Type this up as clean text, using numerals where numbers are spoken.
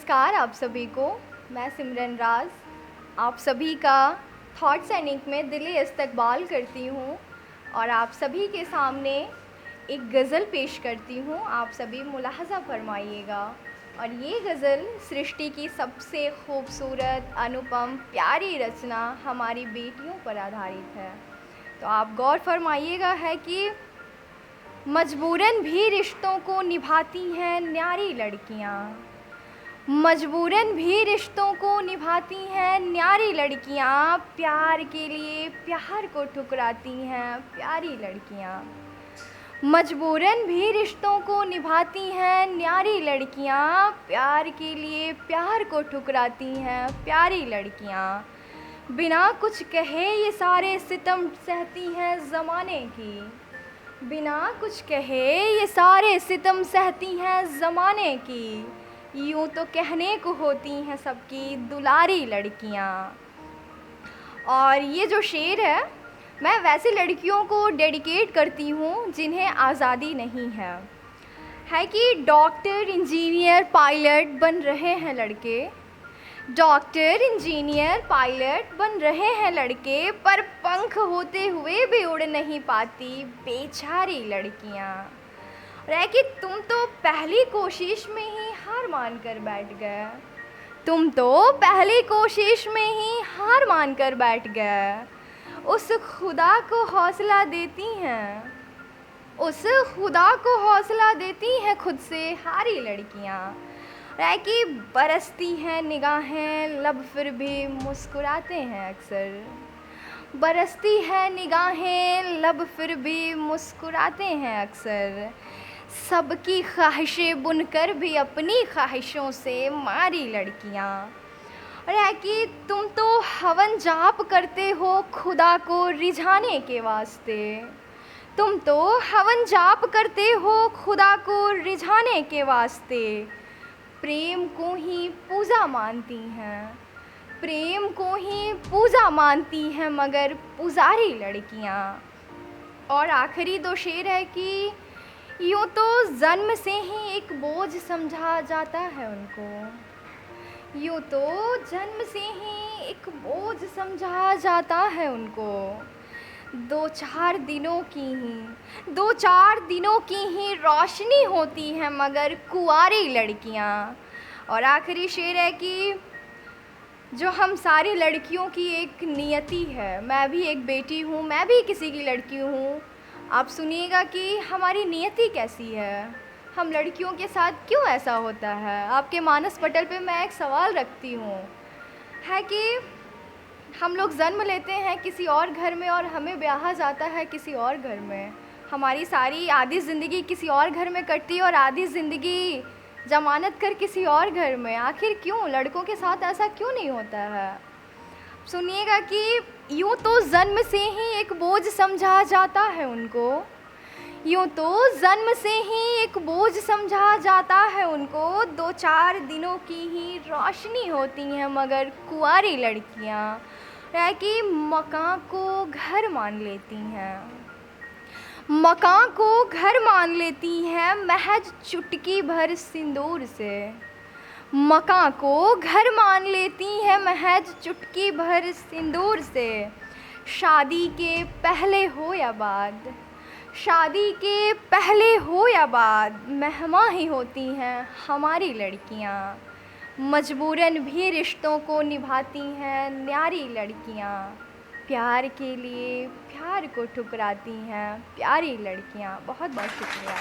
नमस्कार आप सभी को। मैं सिमरन राज आप सभी का थॉट्स एंड इंक में दिली इस्तकबाल करती हूँ और आप सभी के सामने एक गज़ल पेश करती हूँ। आप सभी मुलाहज़ा फरमाइएगा। और ये गज़ल सृष्टि की सबसे खूबसूरत, अनुपम, प्यारी रचना हमारी बेटियों पर आधारित है। तो आप गौर फरमाइएगा है कि मजबूरन भी रिश्तों को निभाती हैं न्यारी लड़कियाँ। मजबूरन भी रिश्तों को निभाती हैं न्यारी लड़कियाँ। प्यार के लिए प्यार को ठुकराती हैं प्यारी लड़कियाँ। मजबूरन भी रिश्तों को निभाती हैं न्यारी लड़कियाँ। प्यार के लिए प्यार को ठुकराती हैं प्यारी लड़कियाँ। बिना कुछ कहे ये सारे सितम सहती हैं ज़माने की। बिना कुछ कहे ये सारे सितम सहती हैं ज़माने की। यूँ तो कहने को होती हैं सबकी दुलारी लड़कियाँ। और ये जो शेर है मैं वैसी लड़कियों को डेडिकेट करती हूँ जिन्हें आज़ादी नहीं है कि डॉक्टर, इंजीनियर, पायलट बन रहे हैं लड़के। डॉक्टर, इंजीनियर, पायलट बन रहे हैं लड़के, पर पंख होते हुए भी उड़ नहीं पाती बेचारी लड़कियाँ। रह कि तुम तो पहली कोशिश में ही हार मान कर बैठ गए। तुम तो पहली कोशिश में ही हार मान कर बैठ गए। उस खुदा को हौसला देती हैं, उस खुदा को हौसला देती हैं खुद से हारी लड़कियाँ। रह कि बरसती हैं निगाहें लब फिर भी मुस्कुराते हैं अक्सर। बरसती है निगाहें लब फिर भी मुस्कुराते हैं अक्सर। सबकी ख्वाहिशें बुनकर भी अपनी ख्वाहिशों से मारी लड़कियाँ। रह कि तुम तो हवन जाप करते हो खुदा को रिझाने के वास्ते। तुम तो हवन जाप करते हो खुदा को रिझाने के वास्ते। प्रेम को ही पूजा मानती हैं, प्रेम को ही पूजा मानती हैं मगर पुजारी लड़कियाँ। और आखिरी दो शेर है कि यूँ तो जन्म से ही एक बोझ समझा जाता है उनको। यूँ तो जन्म से ही एक बोझ समझा जाता है उनको। दो चार दिनों की ही रोशनी होती है मगर कुंवारी लड़कियाँ। और आखिरी शेर है कि जो हम सारी लड़कियों की एक नियति है, मैं भी एक बेटी हूँ, मैं भी किसी की लड़की हूँ। आप सुनिएगा कि हमारी नियति कैसी है, हम लड़कियों के साथ क्यों ऐसा होता है। आपके मानस पटल पे मैं एक सवाल रखती हूँ है कि हम लोग जन्म लेते हैं किसी और घर में और हमें ब्याहा जाता है किसी और घर में। हमारी सारी आधी ज़िंदगी किसी और घर में कटती और आधी ज़िंदगी जमानत कर किसी और घर में। आखिर क्यों लड़कों के साथ ऐसा क्यों नहीं होता है। सुनिएगा कि यूँ तो जन्म से ही एक बोझ समझा जाता है उनको। यूँ तो जन्म से ही एक बोझ समझा जाता है उनको। दो चार दिनों की ही रोशनी होती हैं मगर कुंवारी लड़कियाँ। रह कि मकान को घर मान लेती हैं, मकान को घर मान लेती हैं महज चुटकी भर सिंदूर से। मकान को घर मान लेती हैं महज चुटकी भर सिंदूर से। शादी के पहले हो या बाद, शादी के पहले हो या बाद, मेहमान ही होती हैं हमारी लड़कियाँ। मजबूरन भी रिश्तों को निभाती हैं न्यारी लड़कियाँ। प्यार के लिए प्यार को ठुकराती हैं प्यारी लड़कियाँ। बहुत बहुत शुक्रिया।